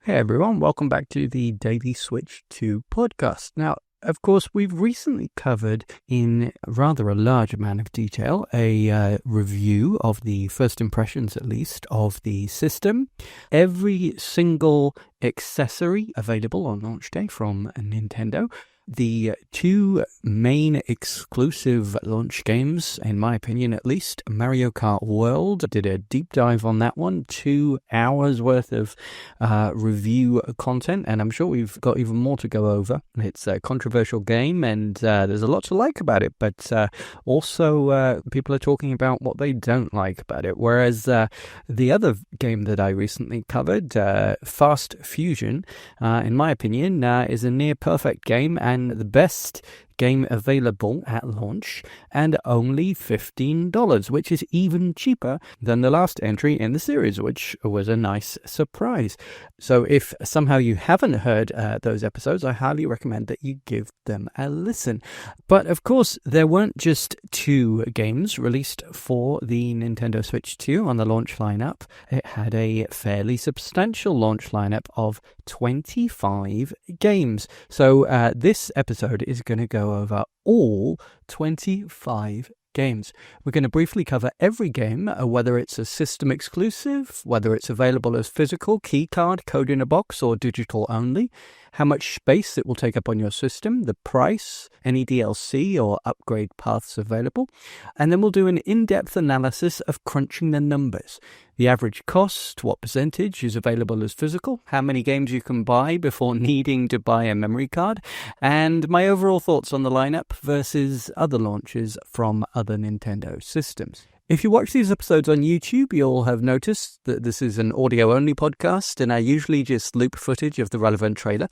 Hey everyone, welcome back to the Daily Switch 2 podcast. Now, of course, we've recently covered in rather a large amount of detail a review of the first impressions, at least, of the system. Every single accessory available on launch day from Nintendo. The two main exclusive launch games, in my opinion at least, Mario Kart World, did a deep dive on that one, 2 hours worth of review content, and I'm sure we've got even more to go over. It's a controversial game, and there's a lot to like about it, but also people are talking about what they don't like about it, whereas the other game that I recently covered, Fast Fusion, in my opinion, is a near-perfect game, and the best game available at launch, and only $15, which is even cheaper than the last entry in the series, which was a nice surprise. So if somehow you haven't heard those episodes, I highly recommend that you give them a listen. But of course, there weren't just 2 games released for the Nintendo Switch 2 on the launch lineup. It had a fairly substantial launch lineup of 25 games. So this episode is going to go over all 25 games. We're going to briefly cover every game, whether it's a system exclusive, whether it's available as physical, keycard, code in a box, or digital only, how much space it will take up on your system, the price, any DLC or upgrade paths available, and then we'll do an in-depth analysis of crunching the numbers. The average cost, what percentage is available as physical, how many games you can buy before needing to buy a memory card, and my overall thoughts on the lineup versus other launches from other Nintendo systems. If you watch these episodes on YouTube, you'll have noticed that this is an audio-only podcast, and I usually just loop footage of the relevant trailer.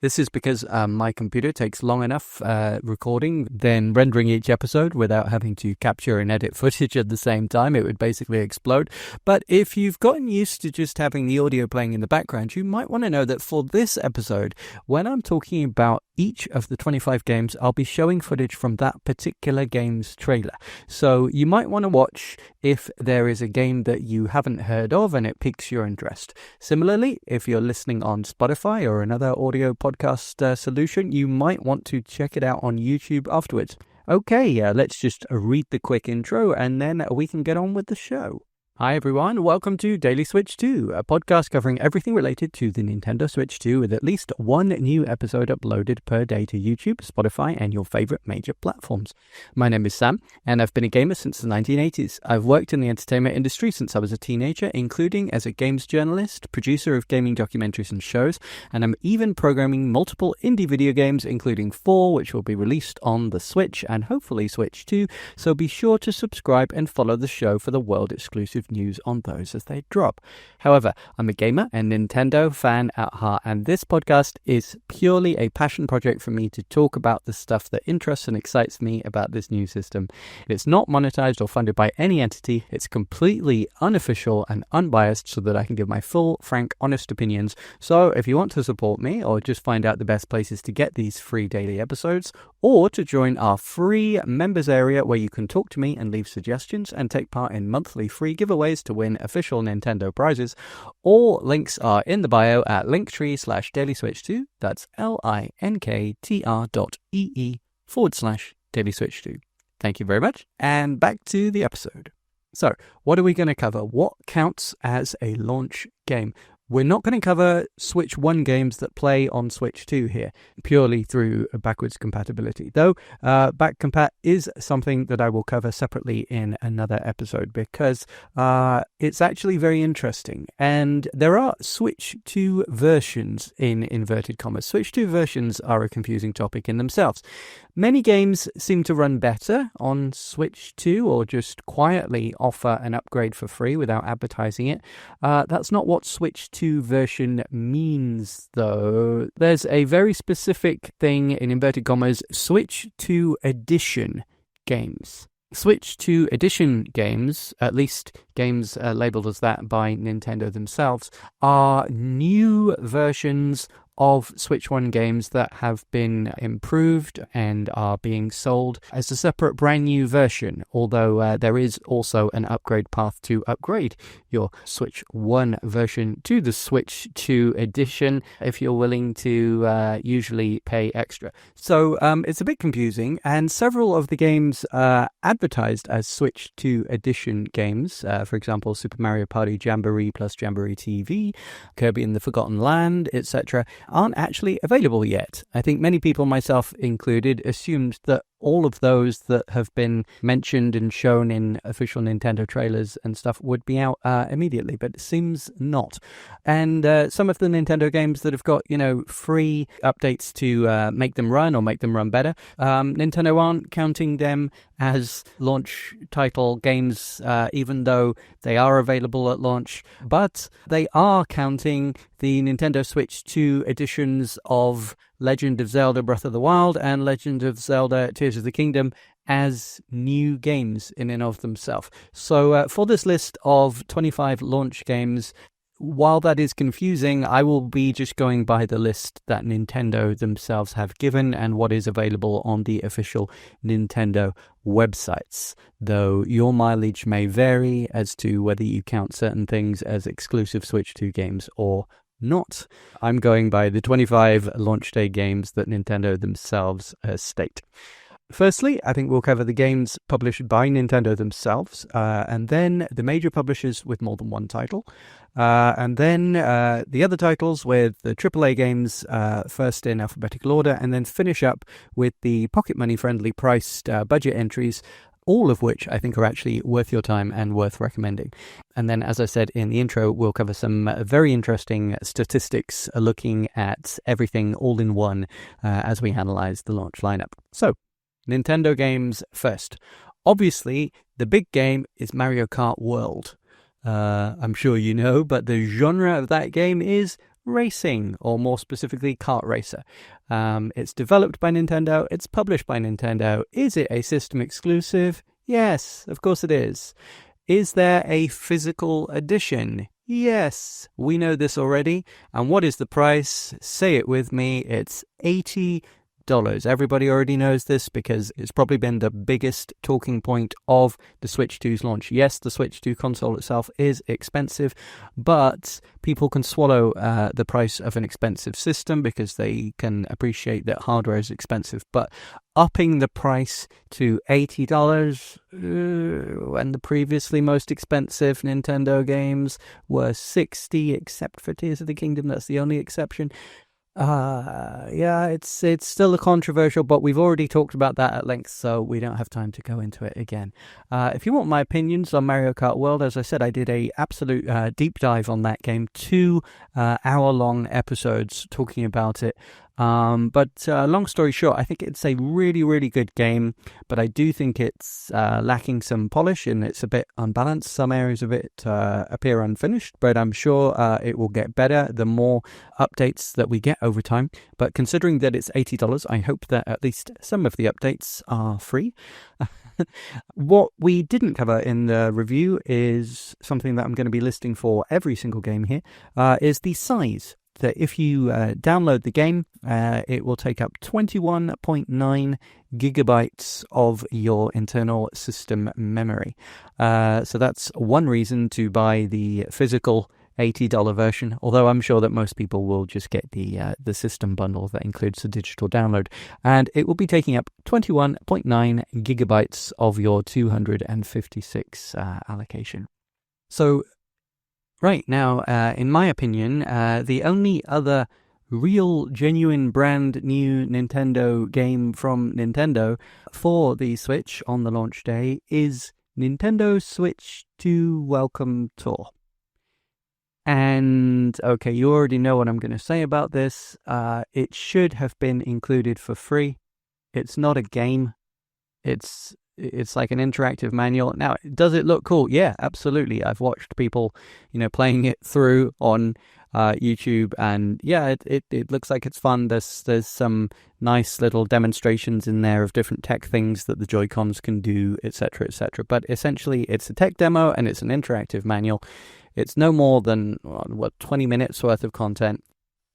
This is because my computer takes long enough recording than rendering each episode without having to capture and edit footage at the same time. It would basically explode. But if you've gotten used to just having the audio playing in the background, you might want to know that for this episode, when I'm talking about each of the 25 games, I'll be showing footage from that particular game's trailer. So you might want to watch if there is a game that you haven't heard of and it piques your interest. Similarly, if you're listening on Spotify or another audio podcast solution, you might want to check it out on YouTube afterwards. Okay, let's just read the quick intro and then we can get on with the show. Hi everyone, welcome to Daily Switch 2, a podcast covering everything related to the Nintendo Switch 2 with at least one new episode uploaded per day to YouTube, Spotify, and your favorite major platforms. My name is Sam, and I've been a gamer since the 1980s. I've worked in the entertainment industry since I was a teenager, including as a games journalist, producer of gaming documentaries and shows, and I'm even programming multiple indie video games, including 4, which will be released on the Switch and hopefully Switch 2, so be sure to subscribe and follow the show for the world-exclusive news on those as they drop. However, I'm a gamer and Nintendo fan at heart, and this podcast is purely a passion project for me to talk about the stuff that interests and excites me about this new system. It's not monetized or funded by any entity. It's completely unofficial and unbiased so that I can give my full, frank, honest opinions. So if you want to support me or just find out the best places to get these free daily episodes, or to join our free members area where you can talk to me and leave suggestions and take part in monthly free giveaways to win official Nintendo prizes, all links are in the bio at linktree/dailyswitch2. That's linktr.ee/dailyswitch2. Thank you very much, and back to the episode. So, what are we going to cover? What counts as a launch game? We're not going to cover Switch 1 games that play on Switch 2 here, purely through backwards compatibility. Though, back compat is something that I will cover separately in another episode because it's actually very interesting. And there are Switch 2 versions in inverted commas. Switch 2 versions are a confusing topic in themselves. Many games seem to run better on Switch 2 or just quietly offer an upgrade for free without advertising it. That's not what Switch 2 version means, though. There's a very specific thing in inverted commas, Switch 2 Edition games. Switch 2 Edition games, at least games labeled as that by Nintendo themselves, are new versions of Switch 1 games that have been improved and are being sold as a separate brand new version, although there is also an upgrade path to upgrade your Switch 1 version to the Switch 2 edition if you're willing to usually pay extra. So it's a bit confusing, and several of the games advertised as Switch 2 edition games, for example, Super Mario Party Jamboree plus Jamboree TV, Kirby and the Forgotten Land, etc., aren't actually available yet. I think many people, myself included, assumed that all of those that have been mentioned and shown in official Nintendo trailers and stuff would be out immediately, but it seems not. And some of the Nintendo games that have got, free updates to make them run or make them run better, Nintendo aren't counting them as launch title games, even though they are available at launch, but they are counting the Nintendo Switch 2 editions of Legend of Zelda Breath of the Wild and Legend of Zelda Tears of the Kingdom as new games in and of themselves. So for this list of 25 launch games, while that is confusing, I will be just going by the list that Nintendo themselves have given and what is available on the official Nintendo websites, though your mileage may vary as to whether you count certain things as exclusive Switch 2 games or not. I'm going by the 25 launch day games that Nintendo themselves state. Firstly, I think we'll cover the games published by Nintendo themselves, and then the major publishers with more than one title, and then the other titles with the AAA games first in alphabetical order, and then finish up with the pocket money friendly priced budget entries, all of which I think are actually worth your time and worth recommending. And then, as I said in the intro, we'll cover some very interesting statistics looking at everything all in one as we analyze the launch lineup. So, Nintendo games first. Obviously, the big game is Mario Kart World. I'm sure you know, but the genre of that game is racing, or more specifically, kart racer. It's developed by Nintendo. It's published by Nintendo. Is it a system exclusive? Yes, of course it is. Is there a physical edition? Yes, we know this already. And what is the price? Say it with me. It's $80. Everybody already knows this because it's probably been the biggest talking point of the Switch 2's launch. Yes, the Switch 2 console itself is expensive, but people can swallow the price of an expensive system because they can appreciate that hardware is expensive. But upping the price to $80 when the previously most expensive Nintendo games were $60, except for Tears of the Kingdom, that's the only exception. Yeah, it's still controversial, but we've already talked about that at length, so we don't have time to go into it again. If you want my opinions on Mario Kart World, as I said, I did a absolute deep dive on that game, 2 hour-long episodes talking about it. But long story short, I think it's a really, really good game, but I do think it's lacking some polish and it's a bit unbalanced. Some areas of it appear unfinished, but I'm sure it will get better the more updates that we get over time. But considering that it's $80, I hope that at least some of the updates are free. What we didn't cover in the review is something that I'm going to be listing for every single game here, is the size. That if you download the game, it will take up 21.9 gigabytes of your internal system memory. So that's one reason to buy the physical $80 version, although I'm sure that most people will just get the system bundle that includes the digital download. And it will be taking up 21.9 gigabytes of your 256 allocation. So right now, in my opinion, the only other real, genuine, brand new Nintendo game from Nintendo for the Switch on the launch day is Nintendo Switch 2 Welcome Tour. And, okay, you already know what I'm going to say about this. It should have been included for free. It's not a game. It's like an interactive manual. Now, does it look cool? Yeah, absolutely. I've watched people, playing it through on YouTube, and yeah, it looks like it's fun. There's some nice little demonstrations in there of different tech things that the Joy-Cons can do, etc., etc. But essentially, it's a tech demo and it's an interactive manual. It's no more than 20 minutes worth of content.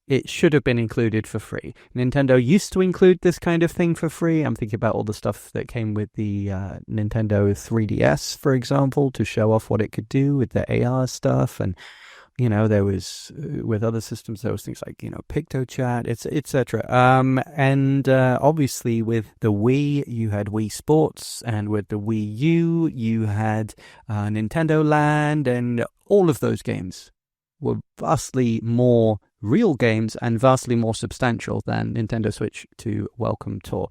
it should have been included for free. Nintendo used to include this kind of thing for free. I'm thinking about all the stuff that came with the Nintendo 3DS, for example, to show off what it could do with the AR stuff. And, there was, with other systems, there was things like, PictoChat, etc. And obviously with the Wii, you had Wii Sports, and with the Wii U, you had Nintendo Land, and all of those games were vastly more real games and vastly more substantial than Nintendo Switch 2 Welcome Tour.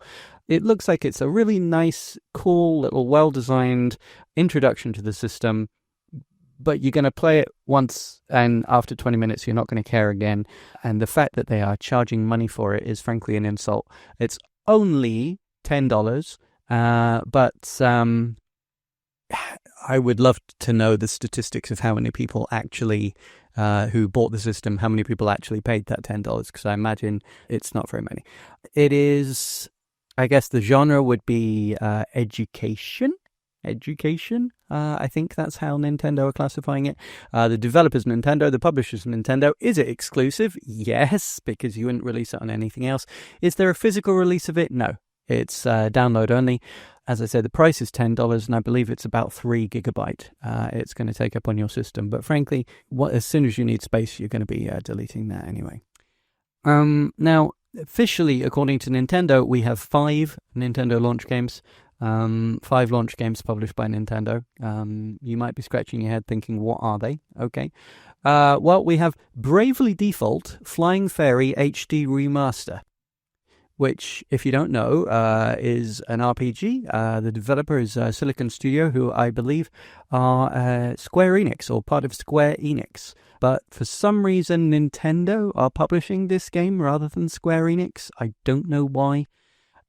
It looks like it's a really nice, cool, little well-designed introduction to the system, but you're going to play it once, and after 20 minutes, you're not going to care again. And the fact that they are charging money for it is frankly an insult. It's only $10, but I would love to know the statistics of how many people actually who bought the system, how many people actually paid that $10, because I imagine it's not very many. It is, I guess the genre would be education. I think that's how Nintendo are classifying it. The developer's Nintendo, the publisher's Nintendo. Is it exclusive? Yes, because you wouldn't release it on anything else. Is there a physical release of it? No. It's download only. As I said, the price is $10, and I believe it's about 3 gigabyte. It's going to take up on your system. But frankly, as soon as you need space, you're going to be deleting that anyway. Now, officially, according to Nintendo, we have 5 Nintendo launch games. 5 launch games published by Nintendo. You might be scratching your head thinking, what are they? Okay. Well, we have Bravely Default Flying Fairy HD Remaster, which, if you don't know, is an RPG. The developer is Silicon Studio, who I believe are Square Enix, or part of Square Enix. But for some reason, Nintendo are publishing this game rather than Square Enix. I don't know why.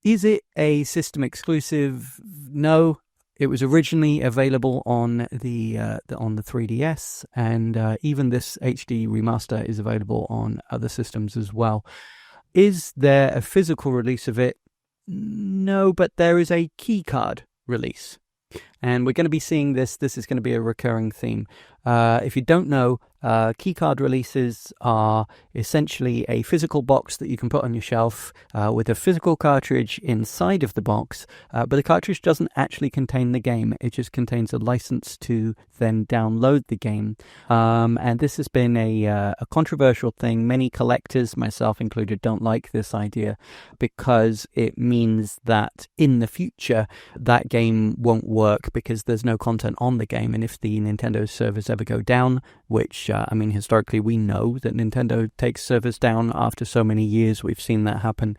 Is it a system exclusive? No. It was originally available on the 3DS, and even this HD remaster is available on other systems as well. Is there a physical release of it? No, but there is a keycard release. And we're going to be seeing this. This is going to be a recurring theme. If you don't know, keycard releases are essentially a physical box that you can put on your shelf with a physical cartridge inside of the box, but the cartridge doesn't actually contain the game. It just contains a license to then download the game. And this has been a controversial thing. Many collectors, myself included, don't like this idea because it means that in the future that game won't work because there's no content on the game. And if the Nintendo servers ever go down, which historically we know that Nintendo takes servers down after so many years. We've seen that happen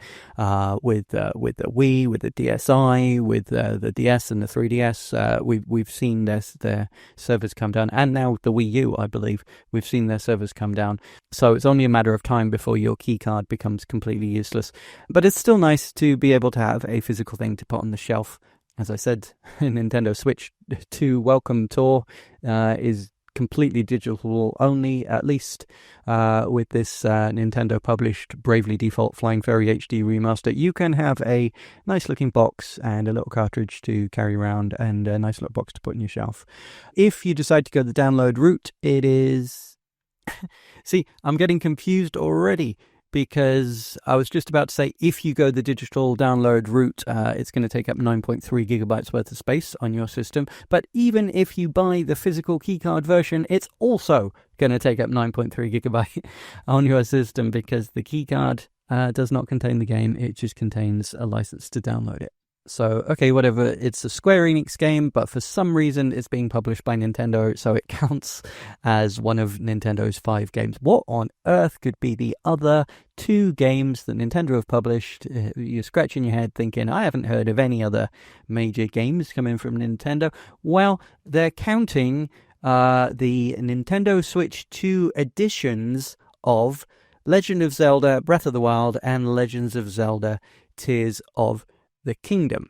with the Wii, with the DSi, with the DS and the 3DS. We've seen their servers come down, and now the Wii U, I believe, we've seen their servers come down. So it's only a matter of time before your keycard becomes completely useless. But it's still nice to be able to have a physical thing to put on the shelf. As I said, Nintendo Switch 2 Welcome Tour is completely digital only, at least with this Nintendo published Bravely Default Flying Fairy HD Remaster. You can have a nice looking box and a little cartridge to carry around and a nice little box to put on your shelf. If you decide to go the download route, it is... See, I'm getting confused already, because I was just about to say, if you go the digital download route, it's going to take up 9.3 gigabytes worth of space on your system. But even if you buy the physical keycard version, it's also going to take up 9.3 gigabytes on your system, because the keycard does not contain the game. It just contains a license to download it. So, okay, whatever, it's a Square Enix game, but for some reason it's being published by Nintendo, so it counts as one of Nintendo's 5 games. What on earth could be the other 2 games that Nintendo have published? You're scratching your head thinking, I haven't heard of any other major games coming from Nintendo. Well, they're counting the Nintendo Switch 2 editions of Legend of Zelda Breath of the Wild and Legends of Zelda Tears of the Kingdom.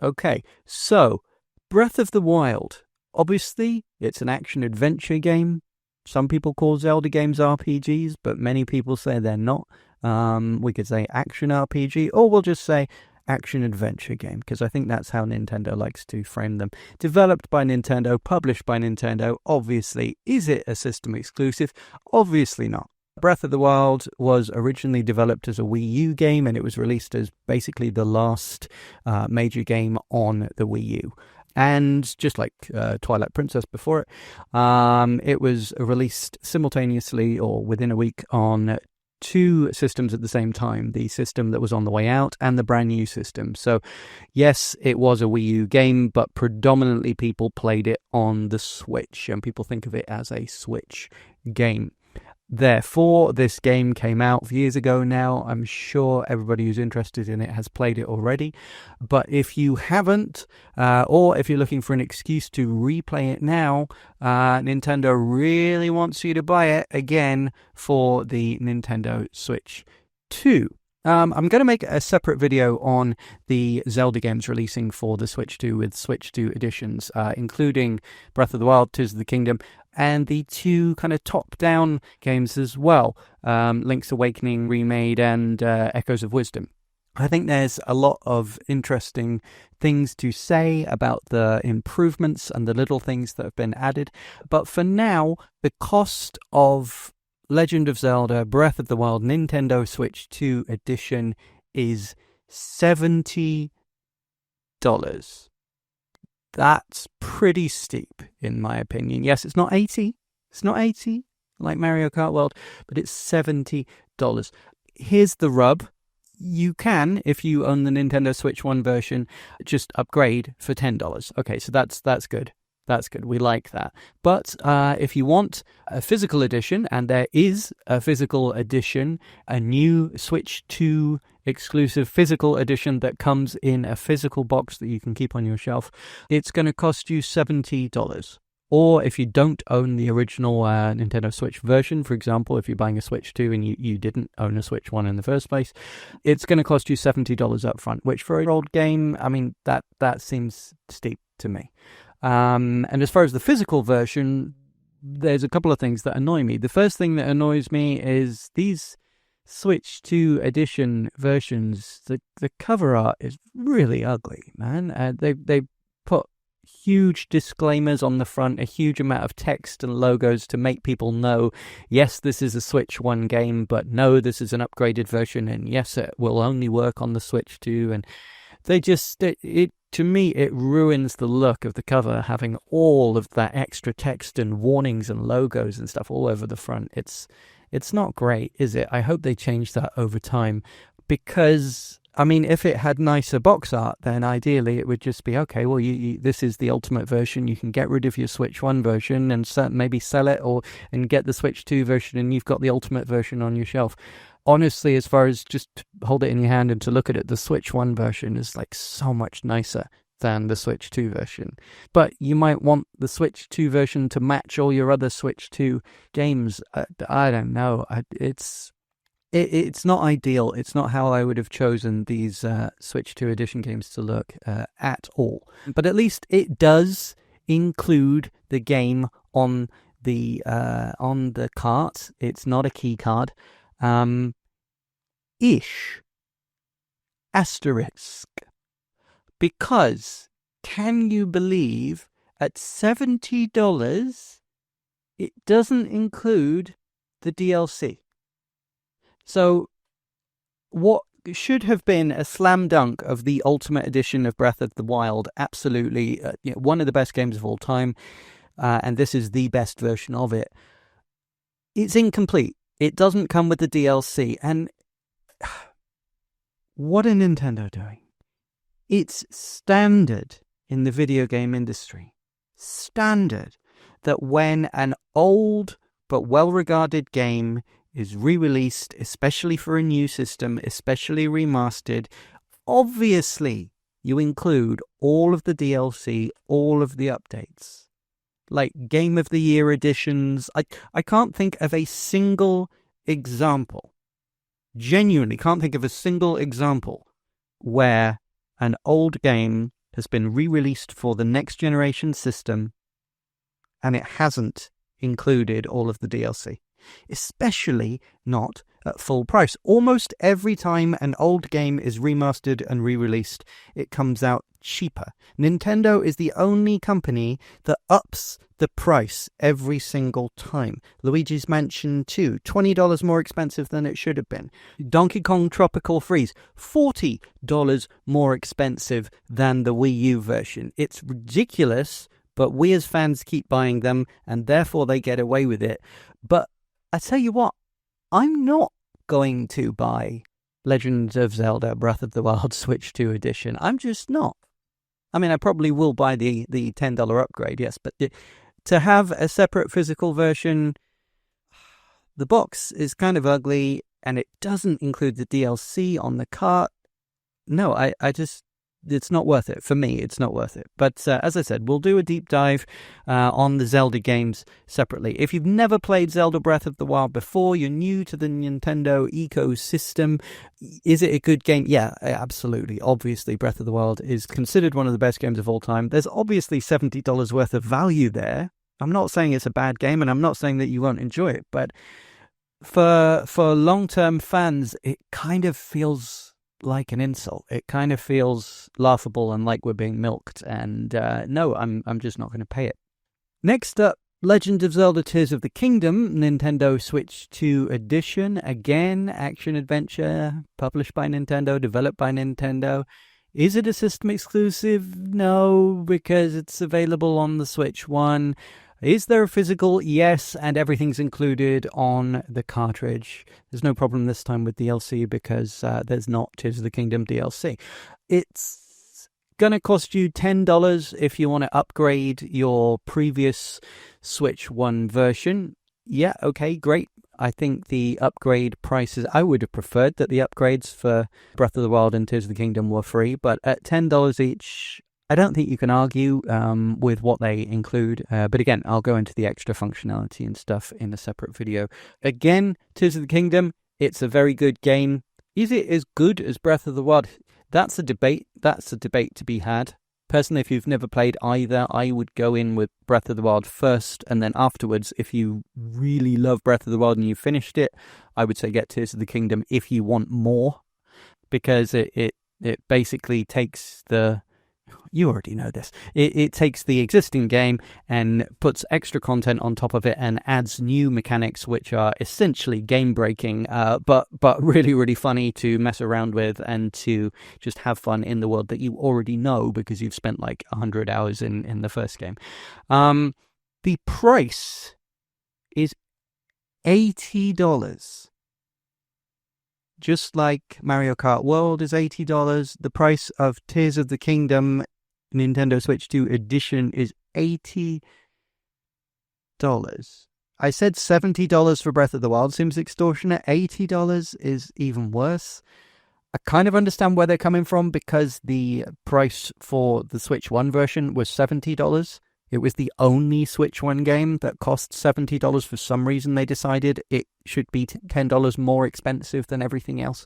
Okay, so Breath of the Wild. Obviously, it's an action-adventure game. Some people call Zelda games RPGs, but many people say they're not. We could say action RPG, or we'll just say action-adventure game, because I think that's how Nintendo likes to frame them. Developed by Nintendo, published by Nintendo, obviously. Is it a system exclusive? Obviously not. Breath of the Wild was originally developed as a Wii U game, and it was released as basically the last major game on the Wii U. And just like Twilight Princess before it, it was released simultaneously or within a week on 2 systems at the same time, the system that was on the way out and the brand new system. So yes, it was a Wii U game, but predominantly people played it on the Switch, and people think of it as a Switch game. Therefore, this game came out years ago now. I'm sure everybody who's interested in it has played it already. But if you haven't, or if you're looking for an excuse to replay it now, Nintendo really wants you to buy it again for the Nintendo Switch 2. I'm going to make a separate video on the Zelda games releasing for the Switch 2 with Switch 2 editions, including Breath of the Wild, Tears of the Kingdom, and the 2 kind of top-down games as well, Link's Awakening Remade and Echoes of Wisdom. I think there's a lot of interesting things to say about the improvements and the little things that have been added. But for now, the cost of Legend of Zelda Breath of the Wild Nintendo Switch 2 edition is $70. That's pretty steep, in my opinion. Yes, it's not 80. It's not 80 like Mario Kart World, but it's $70. Here's the rub. You can, if you own the Nintendo Switch 1 version, just upgrade for $10. Okay, so that's good. That's good. We like that. But if you want a physical edition, and there is a physical edition, a new Switch 2 exclusive physical edition that comes in a physical box that you can keep on your shelf, it's going to cost you $70. Or if you don't own the original Nintendo Switch version, for example, if you're buying a Switch 2 and you didn't own a Switch 1 in the first place, it's going to cost you $70 up front, which for an old game, I mean, that seems steep to me. And as far as the physical version, there's a couple of things that annoy me. The first thing that annoys me is these Switch 2 edition versions, the cover art is really ugly, man. They put huge disclaimers on the front, a huge amount of text and logos to make people know, yes, this is a Switch 1 game, but no, this is an upgraded version, and yes, it will only work on the Switch 2, and they just, to me, it ruins the look of the cover, having all of that extra text and warnings and logos and stuff all over the front. It's not great, is it? I hope they change that over time, because, I mean, if it had nicer box art, then ideally it would just be, okay, well, this is the ultimate version. You can get rid of your Switch 1 version and maybe sell it and get the Switch 2 version, and you've got the ultimate version on your shelf. Honestly, as far as just hold it in your hand and to look at it, the Switch 1 version is like so much nicer than the Switch 2 version. But you might want the Switch 2 version to match all your other Switch 2 games. I don't know. It's not ideal. It's not how I would have chosen these Switch 2 edition games to look at all. But at least it does include the game on the cart. It's not a key card. Ish. Asterisk. Because, can you believe, at $70, it doesn't include the DLC. So, what should have been a slam dunk of the Ultimate Edition of Breath of the Wild, absolutely one of the best games of all time, and this is the best version of it, it's incomplete. It doesn't come with the DLC, and what are Nintendo doing? It's standard in the video game industry, standard, that when an old but well-regarded game is re-released, especially for a new system, especially remastered, obviously you include all of the DLC, all of the updates. Like Game of the Year editions. I can't think of a single example, genuinely can't think of a single example where an old game has been re-released for the next generation system and it hasn't included all of the DLC. Especially not at full price. Almost every time an old game is remastered and re-released, it comes out cheaper. Nintendo is the only company that ups the price every single time. Luigi's Mansion 2, $20 more expensive than it should have been. Donkey Kong Tropical Freeze, $40 more expensive than the Wii U version. It's ridiculous, but we as fans keep buying them, and therefore they get away with it. But I tell you what, I'm not going to buy Legend of Zelda Breath of the Wild Switch 2 edition. I'm just not. I mean, I probably will buy the $10 upgrade, yes, but to have a separate physical version, the box is kind of ugly, and it doesn't include the DLC on the cart. No, I just... it's not worth it. For me, it's not worth it. But as I said, we'll do a deep dive on the Zelda games separately. If you've never played Zelda Breath of the Wild before, you're new to the Nintendo ecosystem, is it a good game? Yeah, absolutely. Obviously, Breath of the Wild is considered one of the best games of all time. There's obviously $70 worth of value there. I'm not saying it's a bad game, and I'm not saying that you won't enjoy it, but for long-term fans, it kind of feels like an insult. It kind of feels laughable and like we're being milked, and no, I'm just not going to pay it. Next up, Legend of Zelda Tears of the Kingdom, Nintendo Switch 2 Edition. Again, action-adventure, published by Nintendo, developed by Nintendo. Is it a system exclusive? No, because it's available on the Switch 1. Is there a physical? Yes, and everything's included on the cartridge. There's no problem this time with DLC because there's not Tears of the Kingdom DLC. It's going to cost you $10 if you want to upgrade your previous Switch 1 version. Yeah, okay, great. I think the upgrade prices, I would have preferred that the upgrades for Breath of the Wild and Tears of the Kingdom were free, but at $10 each, I don't think you can argue with what they include. But again, I'll go into the extra functionality and stuff in a separate video. Again, Tears of the Kingdom, it's a very good game. Is it as good as Breath of the Wild? That's a debate. That's a debate to be had. Personally, if you've never played either, I would go in with Breath of the Wild first, and then afterwards, if you really love Breath of the Wild and you finished it, I would say get Tears of the Kingdom if you want more, because it basically takes the... You already know this. It takes the existing game and puts extra content on top of it and adds new mechanics which are essentially game-breaking, but really, really funny to mess around with and to just have fun in the world that you already know because you've spent like 100 hours in the first game. The price is $80. Just like Mario Kart World is $80, the price of Tears of the Kingdom Nintendo Switch 2 Edition is $80. I said $70 for Breath of the Wild seems extortionate. $80 is even worse. I kind of understand where they're coming from because the price for the Switch 1 version was $70. It was the only Switch 1 game that cost $70. For some reason, they decided it should be $10 more expensive than everything else.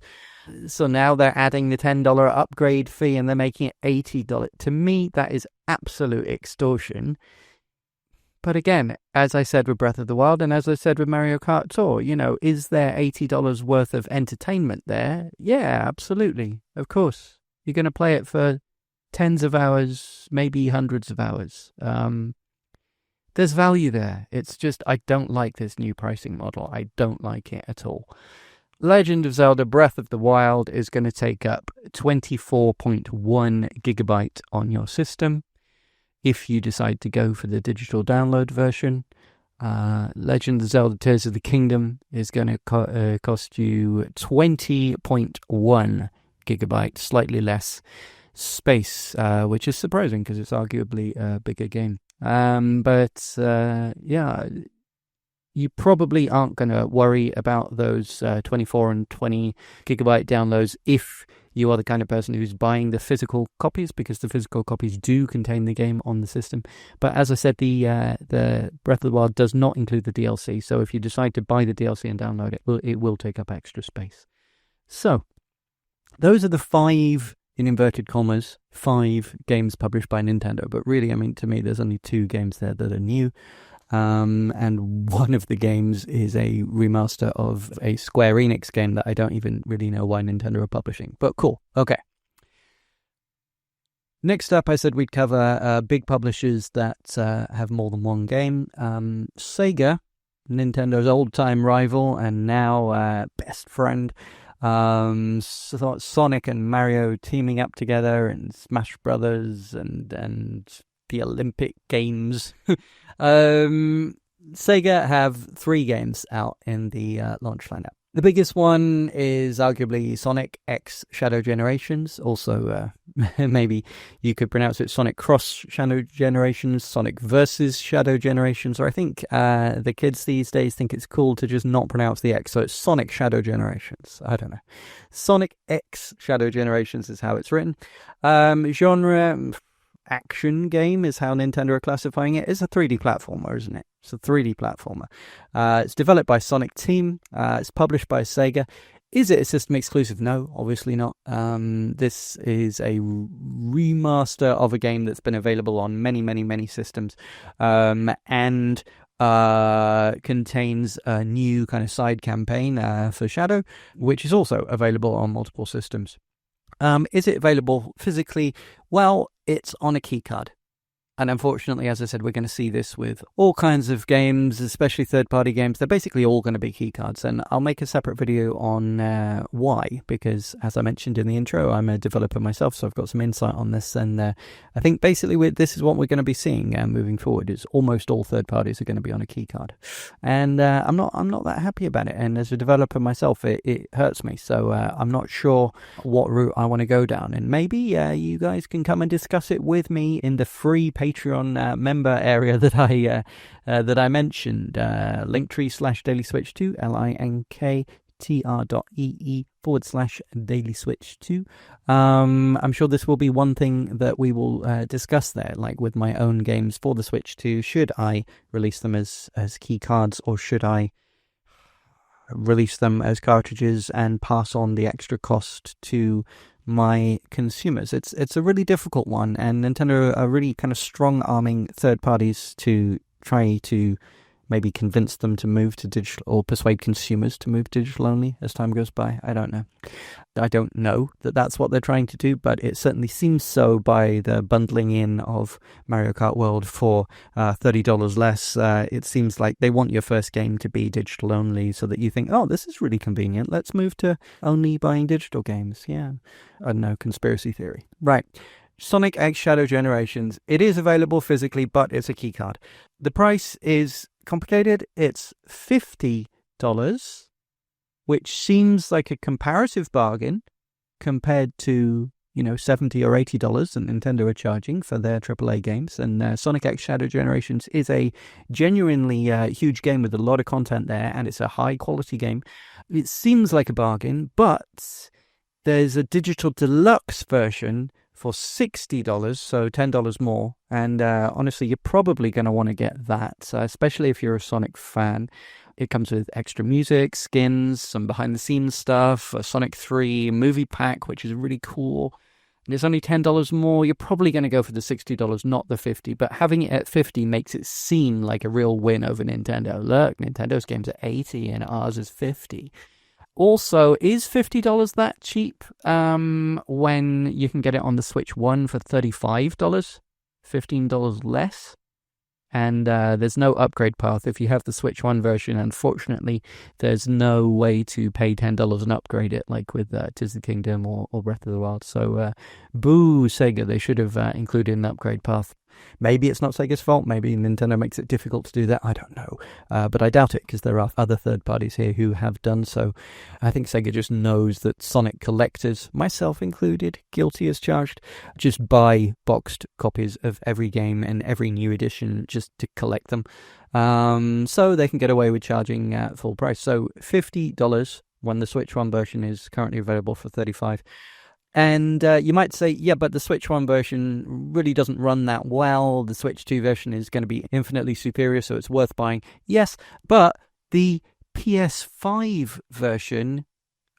So now they're adding the $10 upgrade fee and they're making it $80. To me, that is absolute extortion. But again, as I said with Breath of the Wild and as I said with Mario Kart Tour, is there $80 worth of entertainment there? Yeah, absolutely. Of course. You're going to play it for tens of hours, maybe hundreds of hours. There's value there. It's just, I don't like this new pricing model. I don't like it at all. Legend of Zelda Breath of the Wild is going to take up 24.1 gigabyte on your system if you decide to go for the digital download version. Legend of Zelda Tears of the Kingdom is going to cost you 20.1 gigabyte, slightly less space, which is surprising because it's arguably a bigger game. Yeah, you probably aren't going to worry about those 24 and 20 gigabyte downloads if you are the kind of person who's buying the physical copies, because the physical copies do contain the game on the system. But as I said, the Breath of the Wild does not include the DLC, so if you decide to buy the DLC and download it, it will take up extra space. So, those are the 5, in inverted commas, 5 games published by Nintendo. But really, I mean, to me, there's only 2 games there that are new. And one of the games is a remaster of a Square Enix game that I don't even really know why Nintendo are publishing. But cool. Okay. Next up, I said we'd cover big publishers that have more than one game. Sega, Nintendo's old-time rival and now best friend. Sonic and Mario teaming up together in Smash Brothers and the Olympic Games. Sega have 3 games out in the launch lineup. The biggest one is arguably Sonic X Shadow Generations. Also, maybe you could pronounce it Sonic Cross Shadow Generations, Sonic versus Shadow Generations, or I think the kids these days think it's cool to just not pronounce the X, so it's Sonic Shadow Generations. I don't know. Sonic X Shadow Generations is how it's written. Genre... action game is how Nintendo are classifying it. It's a 3D platformer, isn't it? It's a 3D platformer. It's developed by Sonic Team. It's published by Sega. Is it a system exclusive? No, obviously not. This is a remaster of a game that's been available on many systems, and contains a new kind of side campaign for Shadow, which is also available on multiple systems. Is it available physically? Well, it's on a keycard. And unfortunately, as I said, we're going to see this with all kinds of games, especially third-party games. They're basically all going to be keycards. And I'll make a separate video on why, because as I mentioned in the intro, I'm a developer myself, so I've got some insight on this. And I think basically this is what we're going to be seeing moving forward, is almost all third parties are going to be on a keycard. And I'm not that happy about it. And as a developer myself, it hurts me. So I'm not sure what route I want to go down. And maybe you guys can come and discuss it with me in the free Patreon member area that I mentioned, linktree/dailyswitch2, linktr.ee/dailyswitch2. I'm sure this will be one thing that we will discuss there, like with my own games for the Switch 2. Should I release them as key cards, or should I release them as cartridges and pass on the extra cost to my consumers? It's a really difficult one, and Nintendo are really kind of strong-arming third parties to try to maybe convince them to move to digital, or persuade consumers to move digital only as time goes by. I don't know that that's what they're trying to do, but it certainly seems so by the bundling in of Mario Kart World for $30 less. It seems like they want your first game to be digital only, so that you think, oh, this is really convenient, let's move to only buying digital games. Yeah, I don't know, conspiracy theory. Right. Sonic X Shadow Generations. It is available physically, but it's a keycard. The price is complicated. It's $50, which seems like a comparative bargain compared to, $70 or $80 that Nintendo are charging for their AAA games. And Sonic X Shadow Generations is a genuinely huge game with a lot of content there, and it's a high-quality game. It seems like a bargain, but there's a digital deluxe version for $60, so $10 more. And honestly, you're probably going to want to get that, especially if you're a Sonic fan. It comes with extra music, skins, some behind-the-scenes stuff, a Sonic 3 movie pack, which is really cool. And it's only $10 more. You're probably going to go for the $60, not the $50. But having it at $50 makes it seem like a real win over Nintendo. Look, Nintendo's games are $80 and ours is $50. Also, is $50 that cheap when you can get it on the Switch 1 for $35? $15 less? And there's no upgrade path. If you have the Switch 1 version, unfortunately, there's no way to pay $10 and upgrade it, like with Tears of the Kingdom or Breath of the Wild. So, boo, Sega. They should have included an upgrade path. Maybe it's not Sega's fault. Maybe Nintendo makes it difficult to do that. I don't know. But I doubt it, because there are other third parties here who have done so. I think Sega just knows that Sonic collectors, myself included, guilty as charged, just buy boxed copies of every game and every new edition just to collect them. So they can get away with charging full price. So $50 when the Switch 1 version is currently available for $35. And you might say, yeah, but the Switch 1 version really doesn't run that well. The Switch 2 version is going to be infinitely superior, so it's worth buying. Yes, but the PS5 version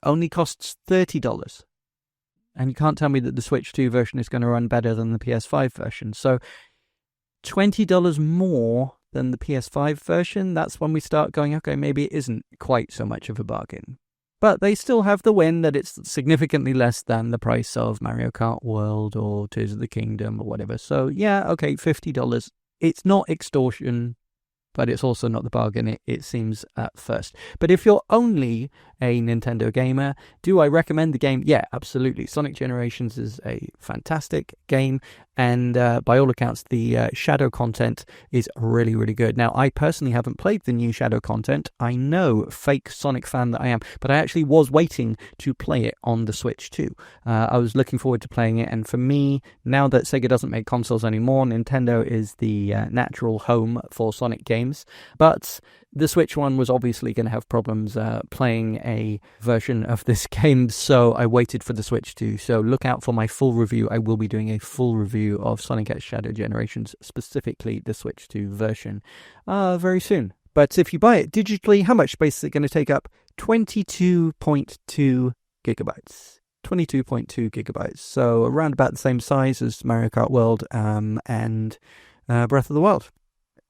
only costs $30. And you can't tell me that the Switch 2 version is going to run better than the PS5 version. So $20 more than the PS5 version, that's when we start going, okay, maybe it isn't quite so much of a bargain. But they still have the win that it's significantly less than the price of Mario Kart World or Tears of the Kingdom or whatever. So yeah, okay, $50. It's not extortion, but it's also not the bargain it seems at first. But if you're only a Nintendo gamer, do I recommend the game? Yeah, absolutely. Sonic Generations is a fantastic game, and by all accounts, the Shadow content is really, really good. Now, I personally haven't played the new Shadow content. I know, fake Sonic fan that I am, but I actually was waiting to play it on the Switch too. I was looking forward to playing it, and for me, now that Sega doesn't make consoles anymore, Nintendo is the natural home for Sonic games. But the Switch one was obviously going to have problems playing a version of this game, so I waited for the Switch 2. So look out for my full review. I will be doing a full review of Sonic X Shadow Generations, specifically the Switch 2 version, very soon. But if you buy it digitally, how much space is it going to take up? 22.2 gigabytes. 22.2 gigabytes. So around about the same size as Mario Kart World and Breath of the Wild.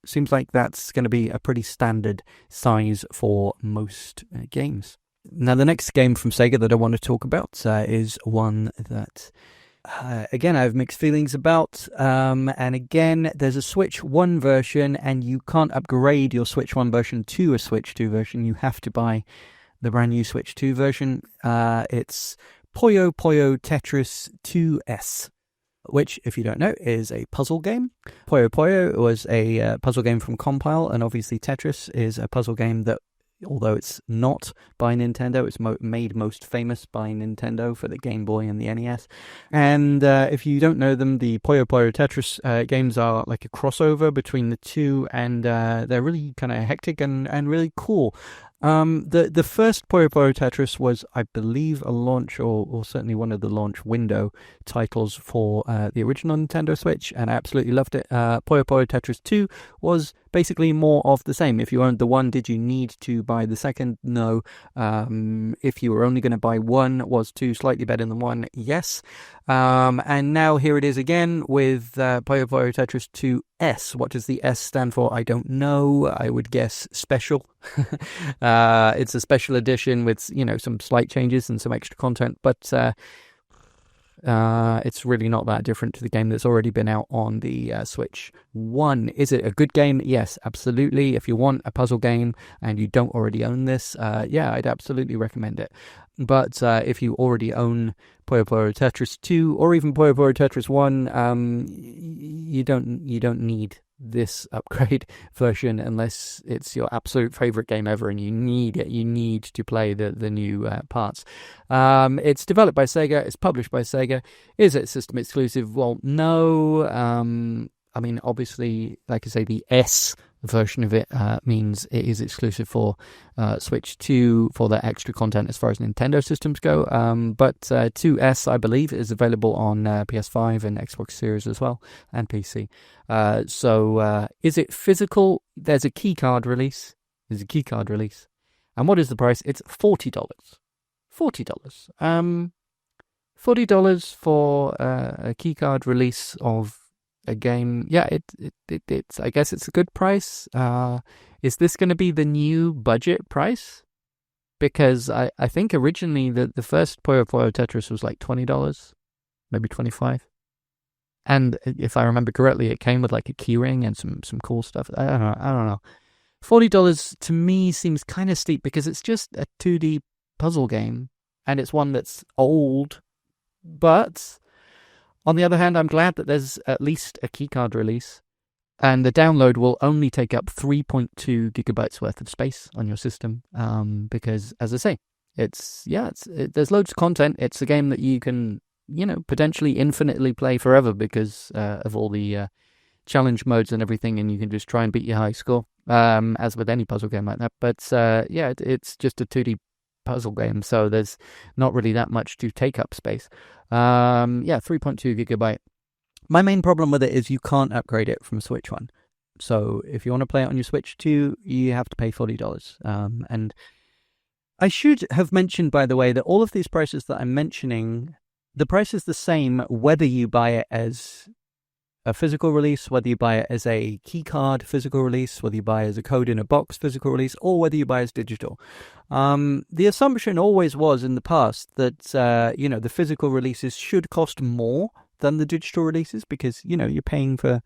Seems like that's going to be a pretty standard size for most games. Now, the next game from Sega that I want to talk about is one that, again, I have mixed feelings about. And again, there's a Switch 1 version, and you can't upgrade your Switch 1 version to a Switch 2 version. You have to buy the brand new Switch 2 version. It's Puyo Tetris 2S. Which, if you don't know, is a puzzle game. Puyo was a puzzle game from Compile, and obviously Tetris is a puzzle game that, although it's not by Nintendo, it's made most famous by Nintendo for the Game Boy and the NES. And if you don't know them, the Puyo Tetris games are like a crossover between the two, and they're really kind of hectic and really cool. The first Puyo Tetris was, I believe, a launch or certainly one of the launch window titles for the original Nintendo Switch, and I absolutely loved it. Puyo Tetris 2 was basically more of the same. If you owned the one, did you need to buy the second? No. If you were only going to buy one, was two slightly better than one? Yes. And now here it is again with Puyo Tetris 2S. What does the S stand for? I don't know. I would guess special. It's a special edition with, some slight changes and some extra content, but it's really not that different to the game that's already been out on the Switch 1. Is it a good game? Yes, absolutely. If you want a puzzle game and you don't already own this, I'd absolutely recommend it. But if you already own Puyo Tetris 2 or even Puyo Tetris 1, you don't need this upgrade version unless it's your absolute favorite game ever and you need it. You need to play the new parts. It's developed by Sega. It's published by Sega. Is it system exclusive? Well, no. Obviously, like I say, the S version of it means it is exclusive for Switch 2 for their extra content as far as Nintendo systems go. But 2S, I believe, is available on PS5 and Xbox Series as well, and PC. So is it physical? There's a keycard release. And what is the price? It's $40. $40. $40 for a keycard release of a game. Yeah, it's I guess it's a good price. Is this going to be the new budget price? Because I think originally the first Puyo Tetris was like $20, maybe $25. And if I remember correctly, it came with like a keyring and some cool stuff. I don't know. $40 to me seems kind of steep because it's just a 2D puzzle game and it's one that's old. But on the other hand, I'm glad that there's at least a keycard release, and the download will only take up 3.2 gigabytes worth of space on your system. Because, as I say, there's loads of content. It's a game that you can, potentially infinitely play forever because of all the challenge modes and everything, and you can just try and beat your high score, as with any puzzle game like that. But it's just a 2D puzzle game, so there's not really that much to take up space. 3.2 gigabyte. My main problem with it is you can't upgrade it from Switch 1. So if you want to play it on your Switch 2, you have to pay $40. And I should have mentioned, by the way, that all of these prices that I'm mentioning, the price is the same whether you buy it as a physical release, whether you buy it as a keycard physical release, whether you buy it as a code in a box physical release, or whether you buy it as digital. The assumption always was in the past that, the physical releases should cost more than the digital releases because, you're paying for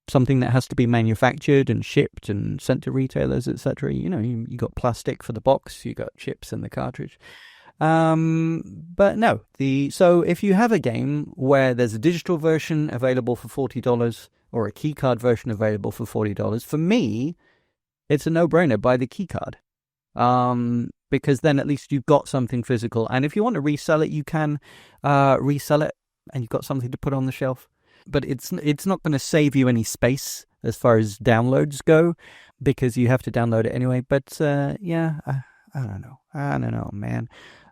something that has to be manufactured and shipped and sent to retailers, etc. You got plastic for the box, you got chips in the cartridge. But no, so if you have a game where there's a digital version available for $40 or a keycard version available for $40, for me, it's a no-brainer. Buy the keycard. Because then at least you've got something physical. And if you want to resell it, you can resell it and you've got something to put on the shelf. But it's not going to save you any space as far as downloads go because you have to download it anyway. But I don't know, man.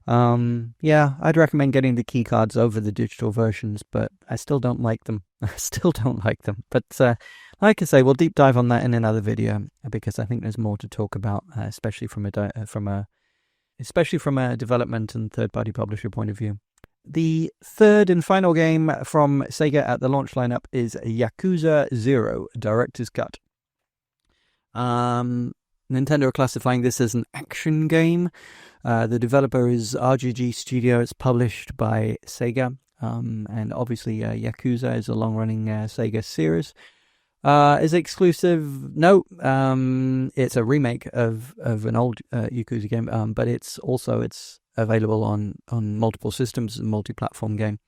I'd recommend getting the keycards over the digital versions, but I still don't like them. But like I say, we'll deep dive on that in another video because I think there's more to talk about, especially from a development and third-party publisher point of view. The third and final game from Sega at the launch lineup is Yakuza 0 Director's Cut. Nintendo are classifying this as an action game. The developer is RGG Studio. It's published by Sega. And obviously Yakuza is a long-running Sega series. Is it exclusive? No. It's a remake of an old Yakuza game, but it's available on multiple systems, a multi-platform game.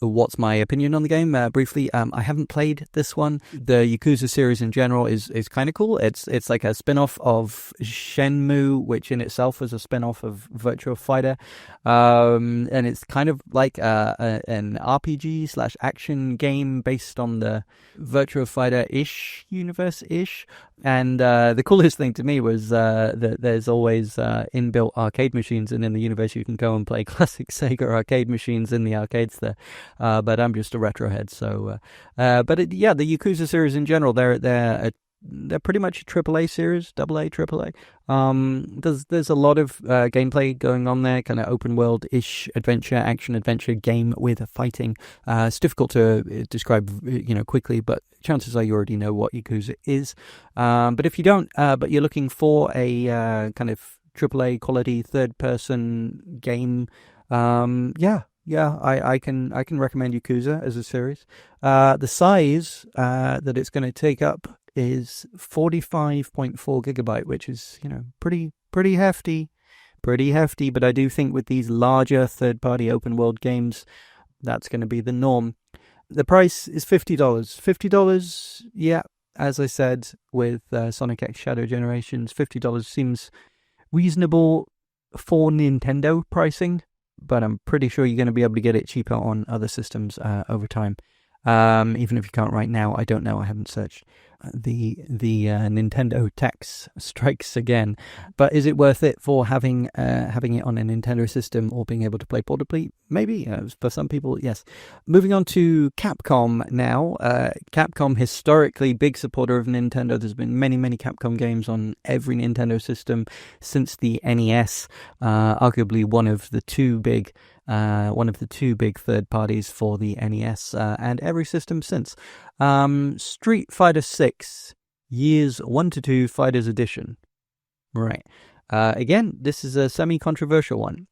What's my opinion on the game? Briefly, I haven't played this one. The Yakuza series in general is kind of cool. It's like a spin-off of Shenmue, which in itself was a spin-off of Virtua Fighter. And it's kind of like an RPG/action game based on the Virtua Fighter-ish universe-ish. And the coolest thing to me was that there's always inbuilt arcade machines, and in the universe you can go and play classic Sega arcade machines in the arcades there. But I'm just a retro head, so. The Yakuza series in general, they're pretty much a AAA series, AA, AAA. There's a lot of gameplay going on there, kind of open world-ish action adventure game with fighting. It's difficult to describe, quickly, but chances are you already know what Yakuza is. But if you don't, but you're looking for a kind of AAA quality third-person game, I can recommend Yakuza as a series. The size that it's going to take up is 45.4 gigabyte, which is pretty hefty. But I do think with these larger third-party open-world games, that's going to be the norm. The price is $50. $50, yeah. As I said with Sonic X Shadow Generations, $50 seems reasonable for Nintendo pricing. But I'm pretty sure you're going to be able to get it cheaper on other systems over time. Even if you can't right now, I don't know. I haven't searched. The Nintendo tax strikes again. But is it worth it for having it on a Nintendo system or being able to play portably? Maybe. For some people, yes. Moving on to Capcom now. Capcom, historically big supporter of Nintendo. There's been many, many Capcom games on every Nintendo system since the NES. Arguably one of the two big third parties for the NES and every system since. Street Fighter 6, Years 1 to 2 Fighters Edition. Right. Again, this is a semi-controversial one.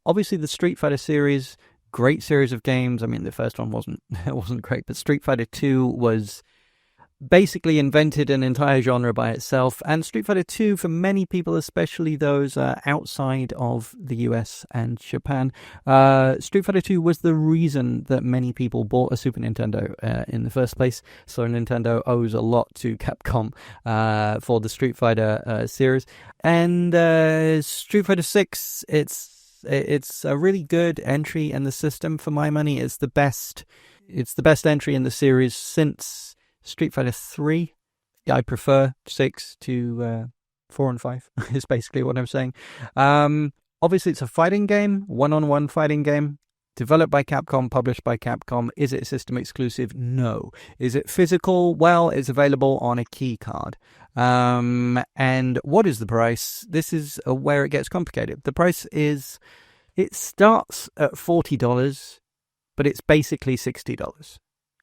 Obviously, the Street Fighter series, great series of games. I mean, the first one wasn't great, but Street Fighter 2 was basically invented an entire genre by itself. And Street Fighter 2, for many people, especially those outside of the US and Japan, Street Fighter 2 was the reason that many people bought a Super Nintendo in the first place. So Nintendo owes a lot to Capcom for the Street Fighter series. And Street Fighter 6, it's a really good entry in the system. For my money, it's the best entry in the series since Street Fighter 3. I prefer 6 to 4 and 5, is basically what I'm saying. Obviously, it's a fighting game, one-on-one fighting game, developed by Capcom, published by Capcom. Is it system exclusive? No. Is it physical? Well, it's available on a key card. And what is the price? This is where it gets complicated. The price it starts at $40, but it's basically $60.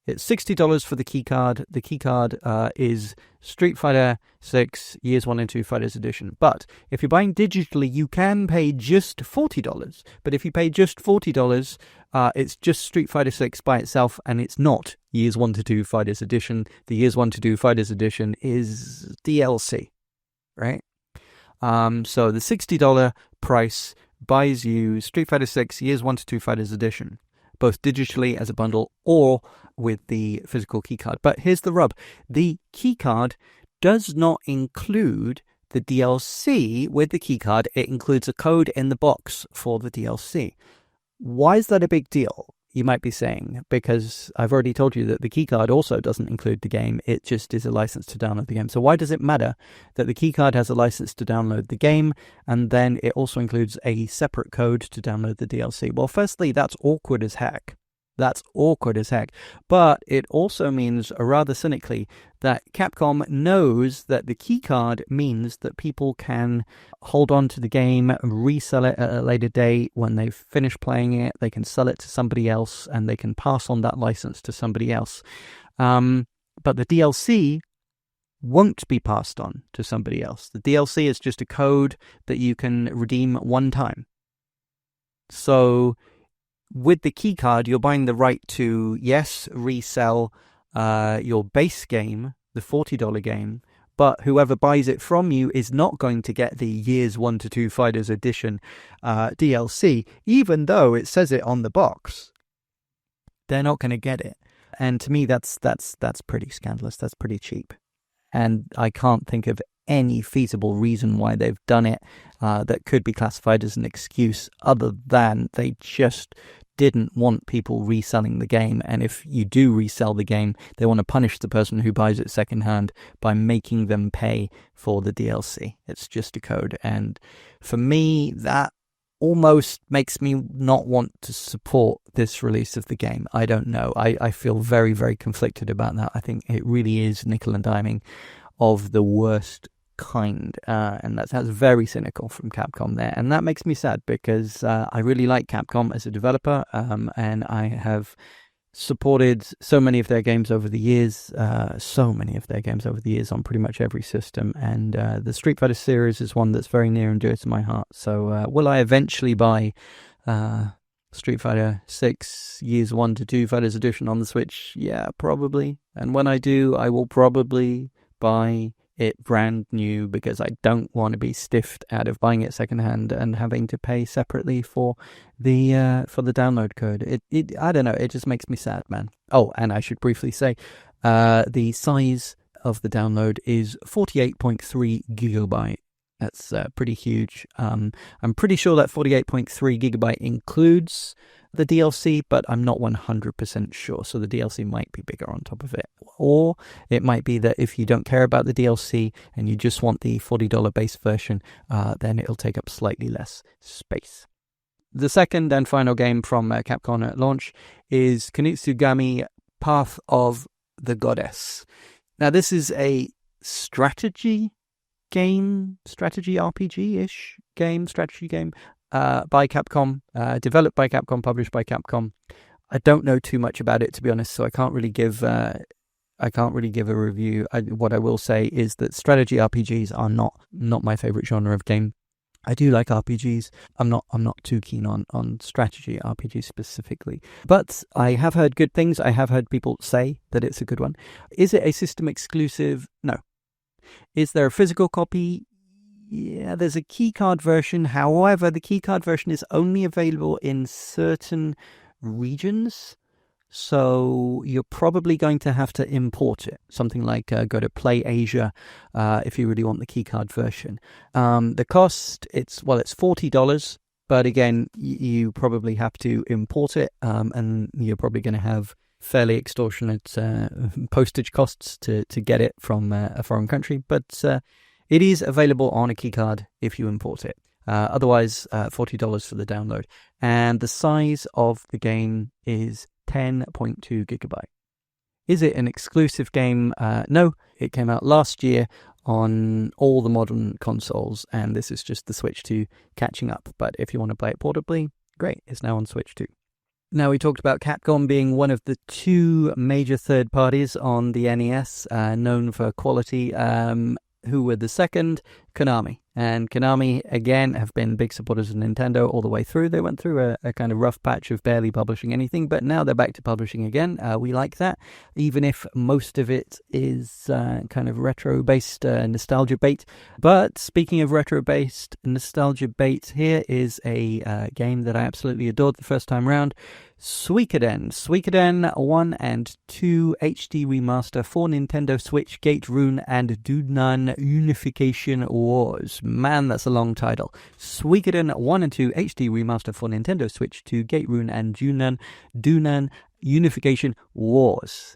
It's $60 for the keycard. The keycard is Street Fighter 6 Years 1 and 2 Fighters Edition. But if you're buying digitally, you can pay just $40. But if you pay just $40, it's just Street Fighter 6 by itself, and it's not Years 1 to 2 Fighters Edition. The Years 1 to 2 Fighters Edition is DLC, right? So the $60 price buys you Street Fighter 6 Years 1 to 2 Fighters Edition, both digitally as a bundle or with the physical keycard. But here's the rub. The keycard does not include the DLC with the keycard. It includes a code in the box for the DLC. Why is that a big deal, you might be saying? Because I've already told you that the keycard also doesn't include the game. It just is a license to download the game. So why does it matter that the keycard has a license to download the game and then it also includes a separate code to download the DLC? Well, firstly, that's awkward as heck. That's awkward as heck. But it also means, rather cynically, that Capcom knows that the keycard means that people can hold on to the game, resell it at a later date. When they've finished playing it, they can sell it to somebody else and they can pass on that license to somebody else. But the DLC won't be passed on to somebody else. The DLC is just a code that you can redeem one time. So with the keycard, you're buying the right to, yes, resell your base game, the $40 game, but whoever buys it from you is not going to get the Years 1 to 2 Fighters Edition DLC, even though it says it on the box. They're not going to get it. And to me, that's pretty scandalous. That's pretty cheap. And I can't think of any feasible reason why they've done it that could be classified as an excuse, other than they just didn't want people reselling the game. And if you do resell the game, they want to punish the person who buys it secondhand by making them pay for the DLC. It's just a code. And for me, that almost makes me not want to support this release of the game. I don't know. I feel very, very conflicted about that. I think it really is nickel and diming of the worst kind, and that's very cynical from Capcom there, and that makes me sad because I really like Capcom as a developer, and I have supported so many of their games over the years, on pretty much every system, and the Street Fighter series is one that's very near and dear to my heart. So will I eventually buy Street Fighter 6 Years 1 to 2 Fighters Edition on the Switch? Yeah, probably. And when I do, I will probably buy it brand new, because I don't want to be stiffed out of buying it secondhand and having to pay separately for the download code. I don't know, it just makes me sad, man. Oh, and I should briefly say, the size of the download is 48.3 gigabyte. That's pretty huge. I'm pretty sure that 48.3 gigabyte includes the DLC, but I'm not 100% sure. So the DLC might be bigger on top of it. Or it might be that if you don't care about the DLC and you just want the $40 base version, then it'll take up slightly less space. The second and final game from Capcom at launch is Kunitsu-Gami, Path of the Goddess. Now, this is a strategy RPG-ish game, strategy game, by Capcom, developed by Capcom, published by Capcom. I don't know too much about it, to be honest, so I can't really give a review. What I will say is that strategy RPGs are not my favorite genre of game. I do like RPGs. I'm not too keen on strategy RPGs specifically. But I have heard good things. I have heard people say that it's a good one. Is it a system exclusive? No. Is there a physical copy? Yeah, there's a keycard version. However, the keycard version is only available in certain regions. So you're probably going to have to import it. Something like go to Play Asia if you really want the keycard version. The cost, it's $40, but again, you probably have to import it, and you're probably going to have fairly extortionate postage costs to get it from a foreign country. But it is available on a keycard if you import it. Otherwise, $40 for the download. And the size of the game is 10.2 gigabyte. Is it an exclusive game? No, it came out last year on all the modern consoles, and this is just the Switch 2 catching up. But if you want to play it portably, great, it's now on Switch 2. Now, we talked about Capcom being one of the two major third parties on the NES, known for quality. Who were the second? Konami. And Konami, again, have been big supporters of Nintendo all the way through. They went through a kind of rough patch of barely publishing anything, but now they're back to publishing again. We like that, even if most of it is kind of retro-based nostalgia bait. But speaking of retro-based nostalgia bait, here is a game that I absolutely adored the first time round. Suikoden. Suikoden 1 and 2 HD Remaster for Nintendo Switch, Gate Rune and Dunan Unification Wars. Man, that's a long title. Suikoden 1 and 2 HD Remaster for Nintendo Switch 2, Gate Rune and Dunan Unification Wars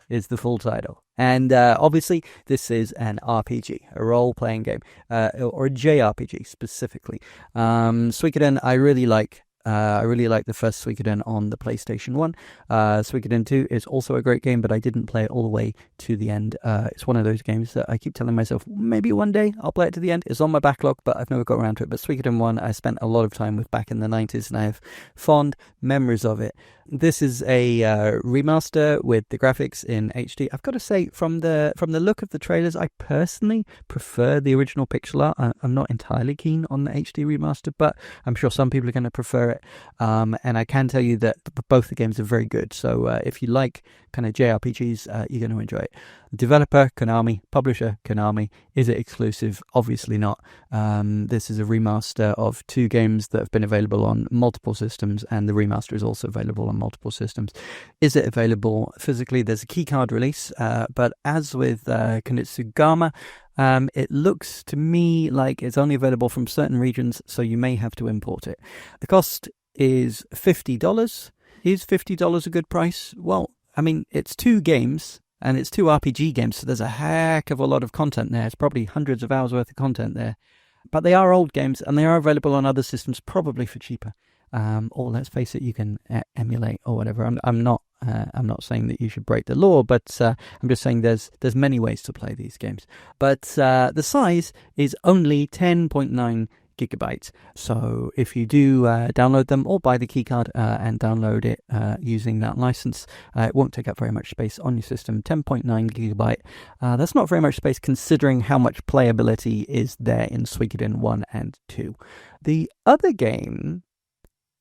is the full title. And obviously, this is an RPG, a role-playing game, or a JRPG specifically. Suikoden, I really like the first Suikoden on the PlayStation 1. Suikoden 2 is also a great game, but I didn't play it all the way to the end. It's one of those games that I keep telling myself, maybe one day I'll play it to the end. It's on my backlog, but I've never got around to it. But Suikoden 1, I spent a lot of time with back in the 90s, and I have fond memories of it. This is a remaster with the graphics in HD. I've got to say, from the look of the trailers, I personally prefer the original pixel art. I'm not entirely keen on the HD remaster, but I'm sure some people are going to prefer it. And I can tell you that both the games are very good. So if you like kind of JRPGs, you're going to enjoy it. Developer, Konami. Publisher, Konami. Is it exclusive? Obviously not. This is a remaster of two games that have been available on multiple systems, and the remaster is also available on multiple systems. Is it available physically? There's a keycard release, but as with Kunitsu-Gami, it looks to me like it's only available from certain regions, so you may have to import it. The cost is $50. Is $50 a good price? Well, I mean, it's two games, and it's two RPG games, so there's a heck of a lot of content there. It's probably hundreds of hours worth of content there. But they are old games, and they are available on other systems, probably for cheaper. Or let's face it, you can emulate or whatever. I'm not saying that you should break the law, but I'm just saying there's many ways to play these games. But the size is only 10.9 gigabytes. So if you do download them or buy the keycard and download it using that license, it won't take up very much space on your system. 10.9 gigabyte. That's not very much space considering how much playability is there in Suikoden 1 and 2. The other game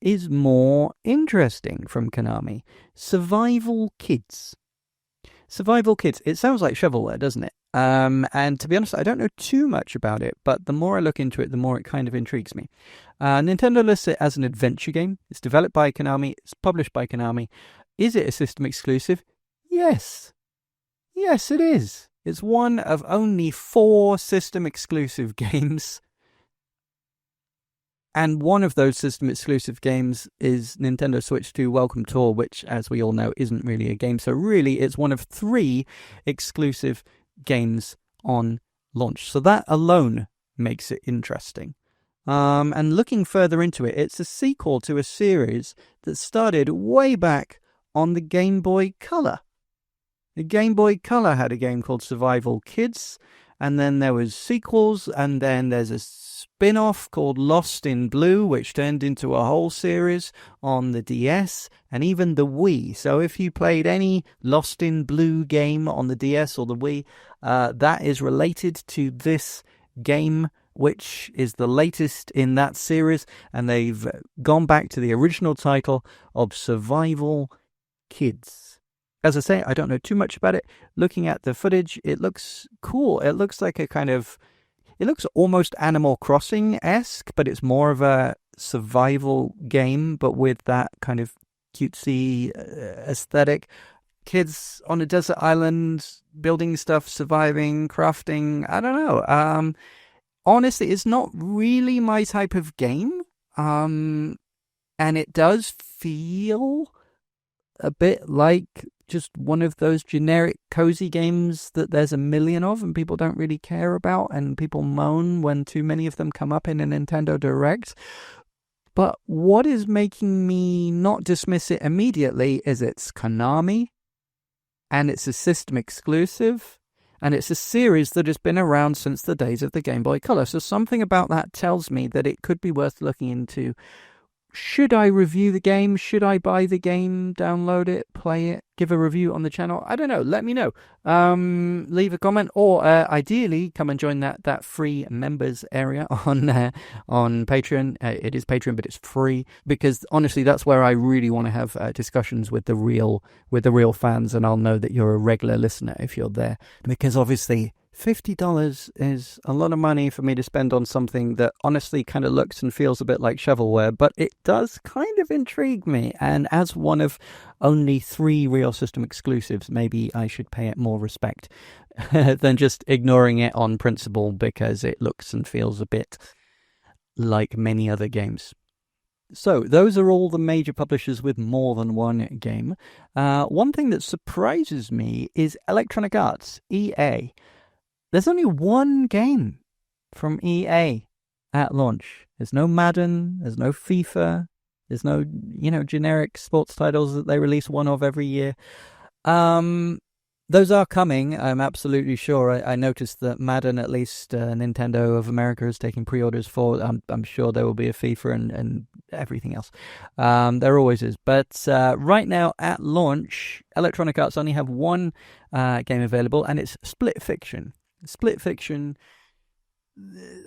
is more interesting from Konami. Survival Kids. Survival Kids. It sounds like shovelware, doesn't it? And to be honest, I don't know too much about it, but the more I look into it, the more it kind of intrigues me. Nintendo lists it as an adventure game. It's developed by Konami. It's published by Konami. Is it a system exclusive? Yes. Yes, it is. It's one of only 4 system exclusive games. And one of those system-exclusive games is Nintendo Switch 2 Welcome Tour, which, as we all know, isn't really a game. So really, it's one of 3 exclusive games on launch. So that alone makes it interesting. And looking further into it, it's a sequel to a series that started way back on the Game Boy Color. The Game Boy Color had a game called Survival Kids, and then there was sequels, and then there's a spin-off called Lost in Blue, which turned into a whole series on the DS and even the Wii. So if you played any Lost in Blue game on the DS or the Wii, that is related to this game, which is the latest in that series, and they've gone back to the original title of Survival Kids. As I say, I don't know too much about it. Looking at the footage, it looks cool. It looks like it looks almost Animal Crossing-esque, but it's more of a survival game, but with that kind of cutesy aesthetic. Kids on a desert island, building stuff, surviving, crafting, I don't know. Honestly, it's not really my type of game. And it does feel a bit like just one of those generic cozy games that there's a million of and people don't really care about, and people moan when too many of them come up in a Nintendo Direct. But what is making me not dismiss it immediately is it's Konami, and it's a system exclusive, and it's a series that has been around since the days of the Game Boy Color. So something about that tells me that it could be worth looking into Should I review the game? Should I buy the game, download it, play it, give a review on the channel? I don't know. Let me know. Leave a comment, or ideally come and join that free members area on Patreon. It is Patreon, but it's free, because honestly, that's where I really want to have discussions with the real fans, and I'll know that you're a regular listener if you're there, because obviously $50 is a lot of money for me to spend on something that honestly kind of looks and feels a bit like shovelware, but it does kind of intrigue me. And as one of only 3 real system exclusives, maybe I should pay it more respect than just ignoring it on principle because it looks and feels a bit like many other games. So those are all the major publishers with more than one game. One thing that surprises me is Electronic Arts, EA. There's only one game from EA at launch. There's no Madden, there's no FIFA, there's no, generic sports titles that they release one of every year. Those are coming, I'm absolutely sure. I noticed that Madden, at least Nintendo of America, is taking pre-orders for. I'm sure there will be a FIFA and everything else. There always is. But right now, at launch, Electronic Arts only have one game available, and it's Split Fiction. Split Fiction,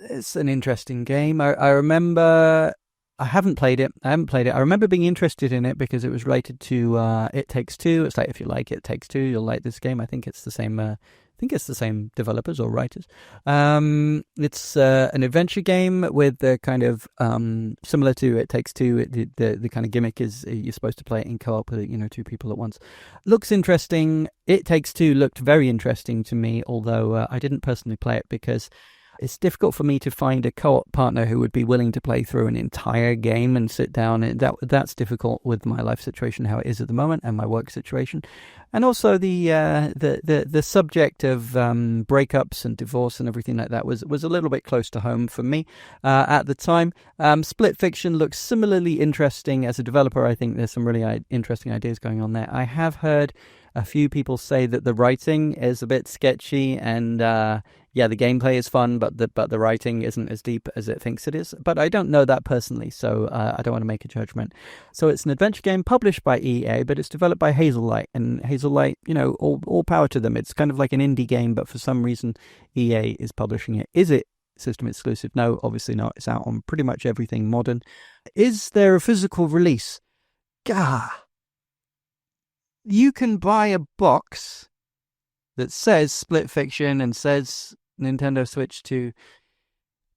it's an interesting game. I remember, I haven't played it. I remember being interested in it because it was related to It Takes Two. It's like, if you like It Takes Two, you'll like this game. I think it's the same developers or writers. It's an adventure game with the kind of similar to It Takes Two. The kind of gimmick is you're supposed to play it in co-op with 2 people at once. Looks interesting. It Takes Two looked very interesting to me, although I didn't personally play it because it's difficult for me to find a co-op partner who would be willing to play through an entire game and sit down. That's difficult with my life situation, how it is at the moment, and my work situation. And also the subject of breakups and divorce and everything like that was a little bit close to home for me at the time. Split Fiction looks similarly interesting. As a developer, I think there's some really interesting ideas going on there. I have heard a few people say that the writing is a bit sketchy, and the gameplay is fun, but the writing isn't as deep as it thinks it is. But I don't know that personally, so I don't want to make a judgment. So it's an adventure game published by EA, but it's developed by Hazelight, and Hazelight, all power to them. It's kind of like an indie game, but for some reason EA is publishing it. Is it system exclusive? No, obviously not. It's out on pretty much everything modern. Is there a physical release? Gah! You can buy a box that says Split Fiction and says Nintendo Switch 2,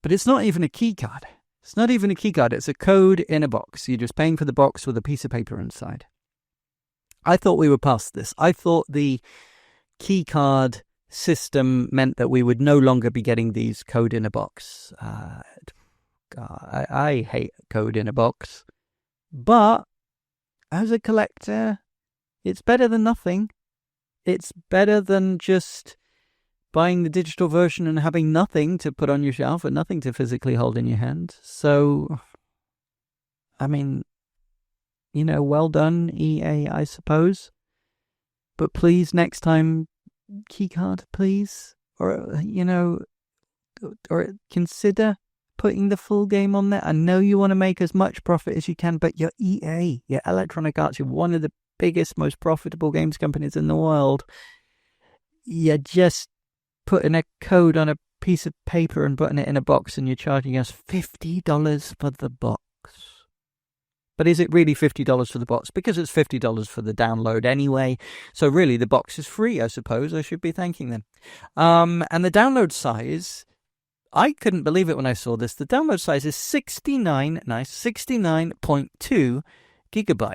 but it's not even a key card. It's not even a key card. It's a code in a box. You're just paying for the box with a piece of paper inside. I thought we were past this. I thought the key card system meant that we would no longer be getting these code in a box. I hate code in a box, but as a collector, it's better than nothing. It's better than just buying the digital version and having nothing to put on your shelf and nothing to physically hold in your hand. So, I mean, well done, EA, I suppose. But please, next time, keycard, please. Or, or consider putting the full game on there. I know you want to make as much profit as you can, but you're EA, you're Electronic Arts, you're one of the biggest, most profitable games companies in the world. You're just putting a code on a piece of paper and putting it in a box, and you're charging us $50 for the box. But is it really $50 for the box? Because it's $50 for the download anyway. So really, the box is free, I suppose. I should be thanking them. And the download size, I couldn't believe it when I saw this. The download size is 69.2 gigabyte.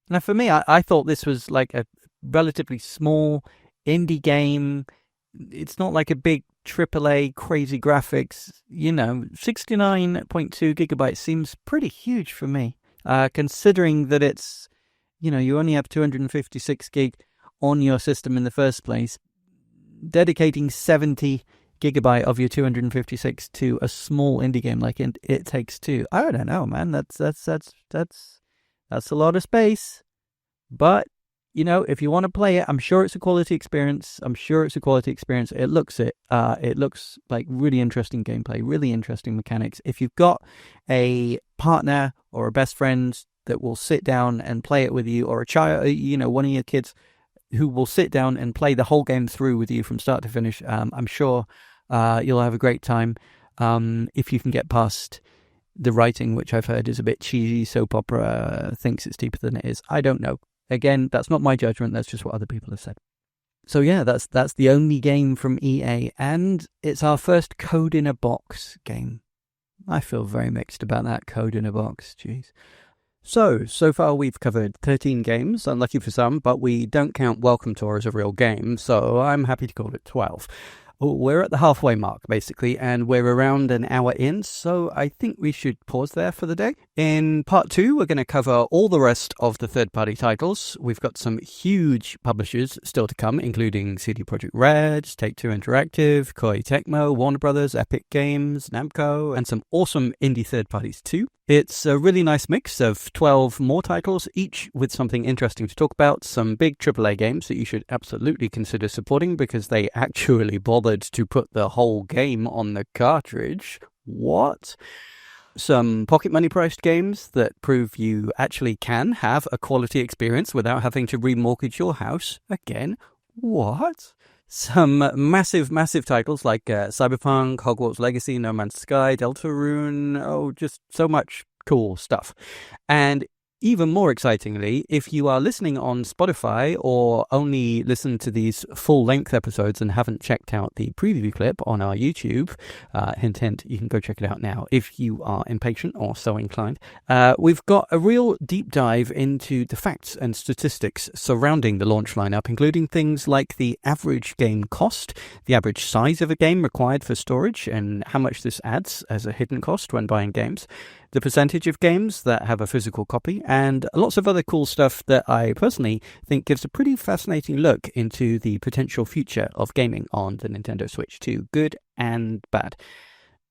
Now, for me, I thought this was like a relatively small indie game. It's not like a big AAA crazy graphics. 69.2 gigabytes seems pretty huge for me, considering that it's, you only have 256 gig on your system in the first place. Dedicating 70 gigabyte of your 256 to a small indie game like It Takes Two. I don't know, man. That's a lot of space. But if you want to play it, I'm sure it's a quality experience. It looks like really interesting gameplay, really interesting mechanics. If you've got a partner or a best friend that will sit down and play it with you, or a child, one of your kids who will sit down and play the whole game through with you from start to finish, I'm sure you'll have a great time. If you can get past the writing, which I've heard is a bit cheesy, soap opera, thinks it's deeper than it is. I don't know. Again, that's not my judgment. That's just what other people have said. So yeah, that's the only game from EA, and it's our first code in a box game. I feel very mixed about that, code in a box. Jeez. So far we've covered 13 games, unlucky for some, but we don't count Welcome Tour as a real game, so I'm happy to call it 12. We're at the halfway mark, basically, and we're around an hour in, so I think we should pause there for the day. In part 2, we're going to cover all the rest of the third-party titles. We've got some huge publishers still to come, including CD Projekt Red, Take-Two Interactive, Koei Tecmo, Warner Brothers, Epic Games, Namco, and some awesome indie third parties too. It's a really nice mix of 12 more titles, each with something interesting to talk about, some big AAA games that you should absolutely consider supporting because they actually bothered to put the whole game on the cartridge. What? Some pocket money priced games that prove you actually can have a quality experience without having to remortgage your house. Again, what? Some massive titles like Cyberpunk, Hogwarts Legacy, No Man's Sky, Deltarune, just so much cool stuff. And even more excitingly, if you are listening on Spotify or only listen to these full-length episodes and haven't checked out the preview clip on our YouTube, hint, you can go check it out now if you are impatient or so inclined. We've got a real deep dive into the facts and statistics surrounding the launch lineup, including things like the average game cost, the average size of a game required for storage, and how much this adds as a hidden cost when buying games, the percentage of games that have a physical copy, and lots of other cool stuff that I personally think gives a pretty fascinating look into the potential future of gaming on the Nintendo Switch 2, good and bad.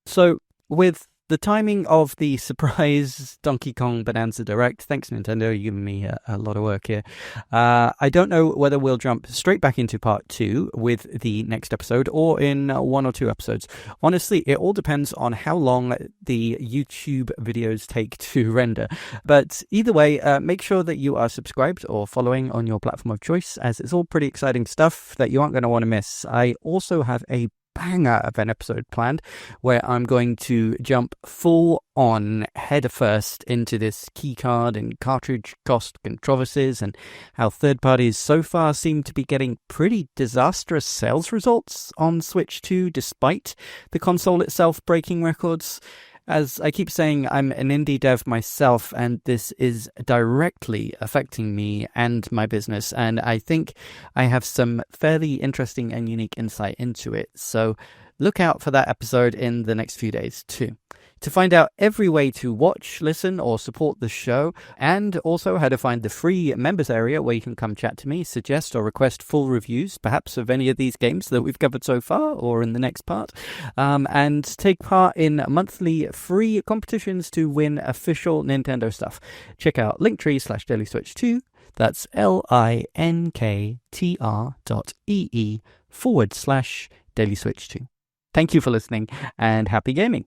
So, with the timing of the surprise Donkey Kong Bonanza Direct, thanks Nintendo, you're giving me a lot of work here. I don't know whether we'll jump straight back into part 2 with the next episode or in 1 or 2 episodes. Honestly, it all depends on how long the YouTube videos take to render. But either way, make sure that you are subscribed or following on your platform of choice, as it's all pretty exciting stuff that you aren't going to want to miss. I also have a banger of an episode planned where I'm going to jump full on head first into this keycard and cartridge cost controversies and how third parties so far seem to be getting pretty disastrous sales results on Switch 2 despite the console itself breaking records. As I keep saying, I'm an indie dev myself, and this is directly affecting me and my business, and I think I have some fairly interesting and unique insight into it. So look out for that episode in the next few days too. To find out every way to watch, listen, or support the show, and also how to find the free members area where you can come chat to me, suggest or request full reviews, perhaps of any of these games that we've covered so far or in the next part, and take part in monthly free competitions to win official Nintendo stuff. Check out linktree/dailyswitch2. That's linktr.ee/dailyswitch2. Thank you for listening and happy gaming.